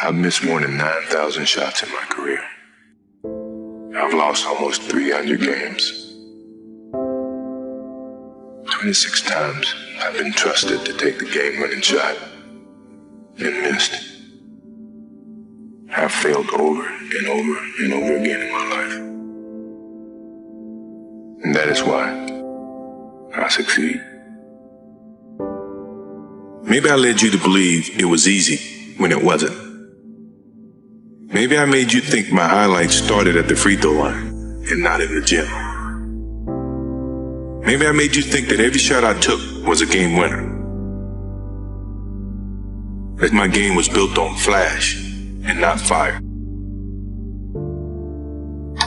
I've missed more than 9,000 shots in my career. I've lost almost 300 games. 26 times I've been trusted to take the game-winning shot and missed. I've failed over and over and over again in my life. And that is why I succeed. Maybe I led you to believe it was easy when it wasn't. Maybe I made you think my highlights started at the free throw line and not in the gym. Maybe I made you think that every shot I took was a game winner. That my game was built on flash and not fire.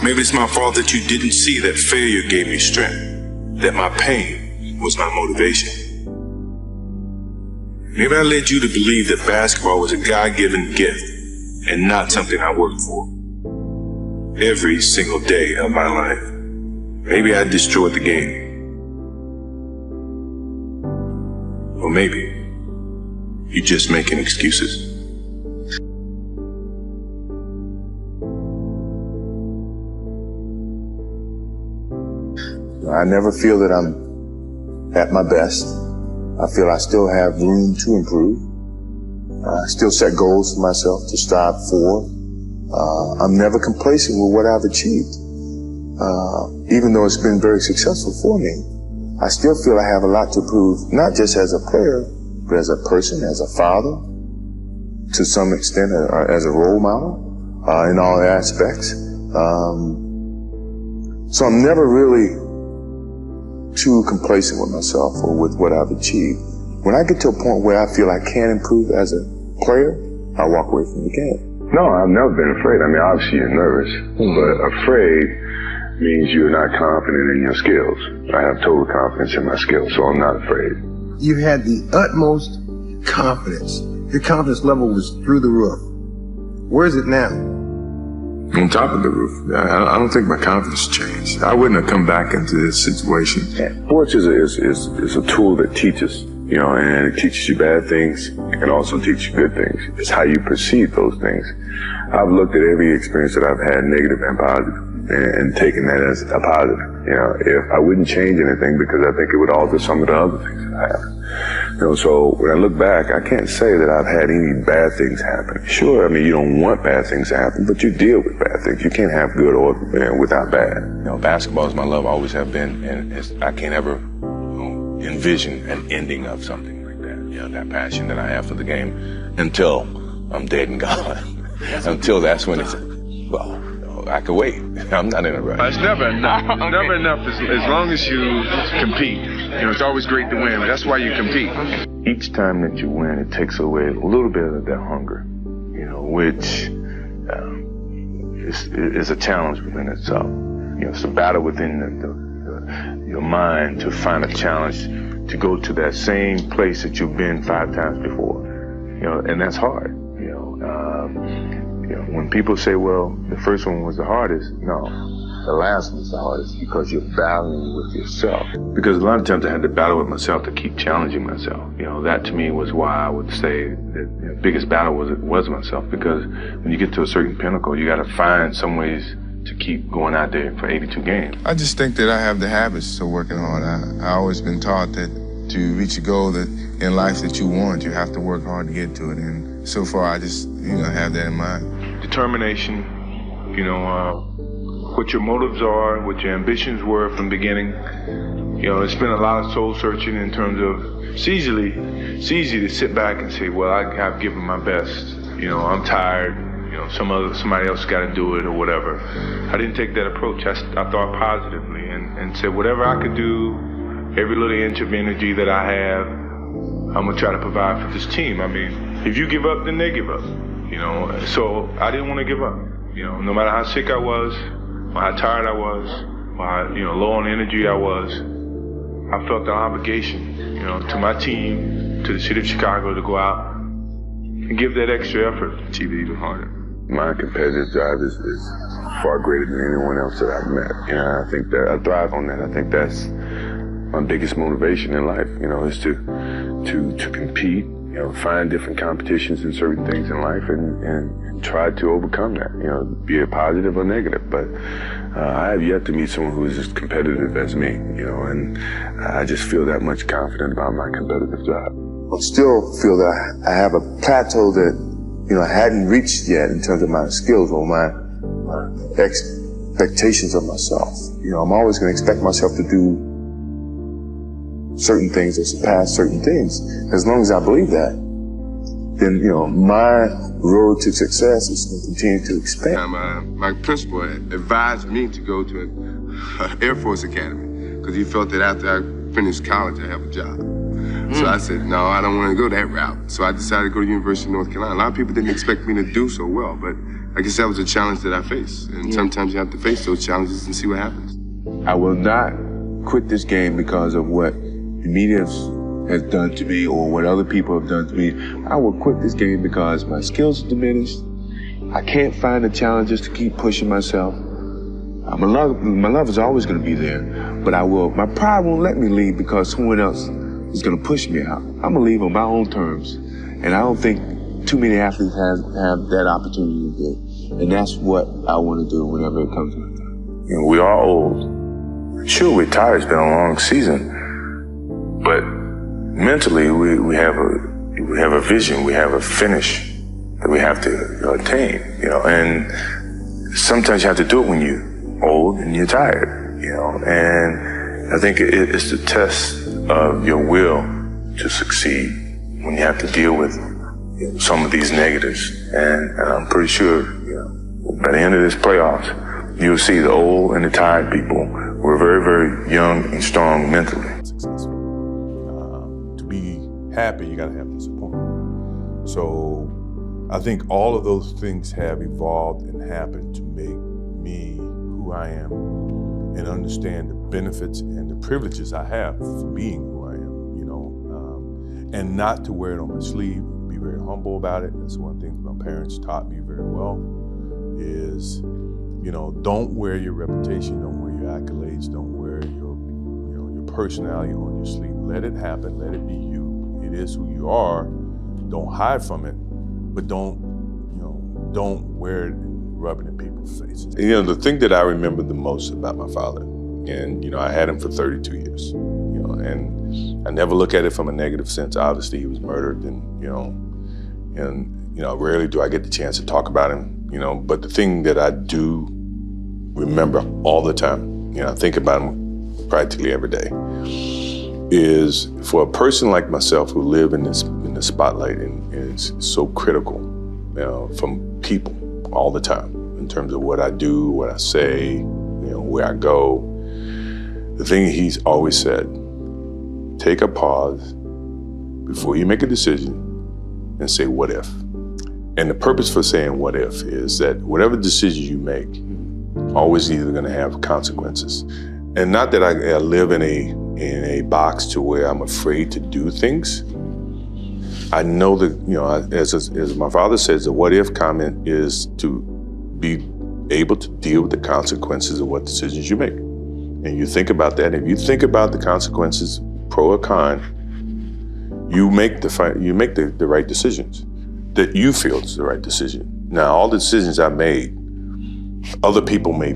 Maybe it's my fault that you didn't see that failure gave me strength, that my pain was my motivation. Maybe I led you to believe that basketball was a God-given gift and not something I worked for. Every single day of my life, maybe I destroyed the game. Or maybe you're just making excuses. I never feel that I'm at my best. I feel I still have room to improve. I still set goals for myself to strive for. I'm never complacent with what I've achieved. Even though it's been very successful for me, I still feel I have a lot to prove, not just as a player, but as a person, as a father, to some extent, as a role model, in all aspects. So I'm never really too complacent with myself or with what I've achieved. When I get to a point where I feel I can improve as a player, I walk away from the game. No, I've never been afraid. I mean, obviously you're nervous, but afraid means you're not confident in your skills. I have total confidence in my skills, so I'm not afraid. You had the utmost confidence. Your confidence level was through the roof. Where is it now? On top of the roof. I don't think my confidence changed. I wouldn't have come back into this situation. Sports is a tool that teaches, you know, and it teaches you bad things. It can also teach you good things. It's how you perceive those things. I've looked at every experience that I've had, negative and positive, and taken that as a positive. You know, if I wouldn't change anything because I think it would alter some of the other things that I have. You know, so when I look back, I can't say that I've had any bad things happen. Sure, I mean, you don't want bad things to happen, but you deal with bad things. You can't have good or without bad. You know, basketball is my love, always have been, and I can't ever envision an ending of something like that. You know, that passion that I have for the game until I'm dead and gone. Until that's when it's, well, I could wait. I'm not in a rush. It's never enough. It's never enough as long as you compete. You know, it's always great to win, but that's why you compete. Each time that you win, it takes away a little bit of that hunger, you know, which is a challenge within itself. You know, it's a battle within your mind to find a challenge to go to that same place that you've been 5 times before. You know, and that's hard. You know, when people say, well, the first one was the hardest, no, the last one's the hardest because you're battling with yourself. Because a lot of times I had to battle with myself to keep challenging myself. You know, that to me was why I would say that the biggest battle was myself. Because when you get to a certain pinnacle, you got to find some ways to keep going out there for 82 games. I just think that I have the habits of working hard. I always been taught that to reach a goal that in life that you want, you have to work hard to get to it. And so far, I just, have that in mind. Determination, what your motives are, what your ambitions were from the beginning. You know, it's been a lot of soul searching in terms of it's easy to sit back and say, well, I've given my best. You know, I'm tired. You know, somebody else got to do it or whatever. I didn't take that approach. I thought positively and said whatever I could do, every little inch of energy that I have, I'm gonna try to provide for this team. I mean, if you give up, then they give up. You know, so I didn't want to give up. You know, no matter how sick I was, or how tired I was, or how, low on energy I was, I felt the obligation, to my team, to the city of Chicago to go out and give that extra effort to achieve it even harder. My competitive drive is far greater than anyone else that I've met. You know, I think that I thrive on that. I think that's my biggest motivation in life, is to compete, find different competitions in certain things in life and try to overcome that, be it positive or negative. But I have yet to meet someone who is as competitive as me, and I just feel that much confident about my competitive drive. I still feel that I have a plateau that, I hadn't reached yet in terms of my skills or my expectations of myself. I'm always going to expect myself to do certain things or surpass certain things. As long as I believe that, then, my road to success is going to continue to expand. My principal advised me to go to an Air Force Academy because he felt that after I finished college, I'd have a job. So I said, no, I don't want to go that route. So I decided to go to University of North Carolina. A lot of people didn't expect me to do so well, but I guess that was a challenge that I faced. And sometimes you have to face those challenges and see what happens. I will not quit this game because of what the media has done to me or what other people have done to me. I will quit this game because my skills are diminished. I can't find the challenges to keep pushing myself. My love is always going to be there, but my pride won't let me leave because someone else is going to push me out. I'm going to leave on my own terms, and I don't think too many athletes have that opportunity to do, and that's what I want to do whenever it comes to my time. We are old. Sure, we're tired. It's been a long season, but mentally we have a vision. We have a finish that we have to attain. And sometimes you have to do it when you're old and you're tired. And I think it's the test of your will to succeed when you have to deal with some of these negatives. And I'm pretty sure, by the end of this playoffs, you'll see the old and the tired people who are very, very young and strong mentally. To be happy, you got to have the support. So I think all of those things have evolved and happened to make me who I am and understand the benefits and the privileges I have for being who I am, and not to wear it on my sleeve, be very humble about it. That's one thing my parents taught me very well is, don't wear your reputation, don't wear your accolades, don't wear your personality on your sleeve. Let it happen, let it be you. It is who you are. Don't hide from it, but don't wear it and rub it in people's faces. The thing that I remember the most about my father, and I had him for 32 years, and I never look at it from a negative sense. Obviously, he was murdered, and rarely do I get the chance to talk about him, but the thing that I do remember all the time, I think about him practically every day, is for a person like myself who live in the spotlight and is so critical from people all the time in terms of what I do, what I say, where I go. The thing he's always said, take a pause before you make a decision and say, what if? And the purpose for saying what if is that whatever decision you make, always either going to have consequences. And not that I live in a box to where I'm afraid to do things. I know that, as my father says, the what if comment is to be able to deal with the consequences of what decisions you make. And you think about that. If you think about the consequences, pro or con, you make the right decisions that you feel is the right decision. Now, all the decisions I made, other people may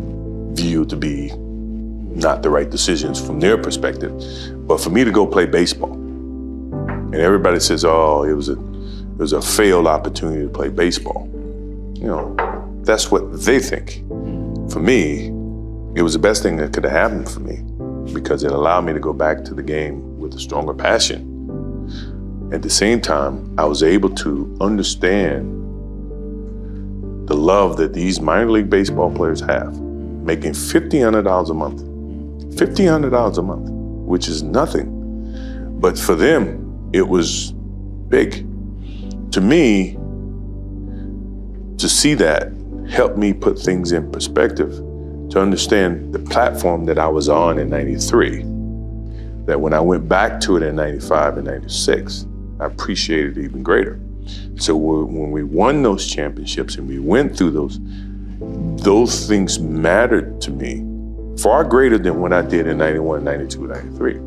view to be not the right decisions from their perspective. But for me to go play baseball, and everybody says, oh, it was a failed opportunity to play baseball. That's what they think. For me, it was the best thing that could have happened for me because it allowed me to go back to the game with a stronger passion. At the same time, I was able to understand the love that these minor league baseball players have, making $1,500 a month. $1,500 a month, which is nothing. But for them, it was big. To me, to see that helped me put things in perspective, to understand the platform that I was on in '93, that when I went back to it in '95 and '96, I appreciated it even greater. So when we won those championships and we went through those things mattered to me far greater than what I did in '91, '92, '93.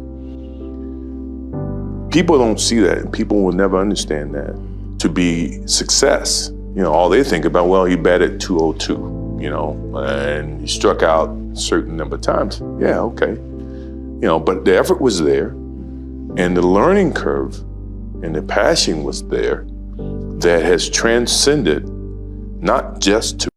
people don't see that, and people will never understand that to be success. All they think about, well, he batted 202, and he struck out a certain number of times. Yeah, okay. But the effort was there, and the learning curve and the passion was there that has transcended not just to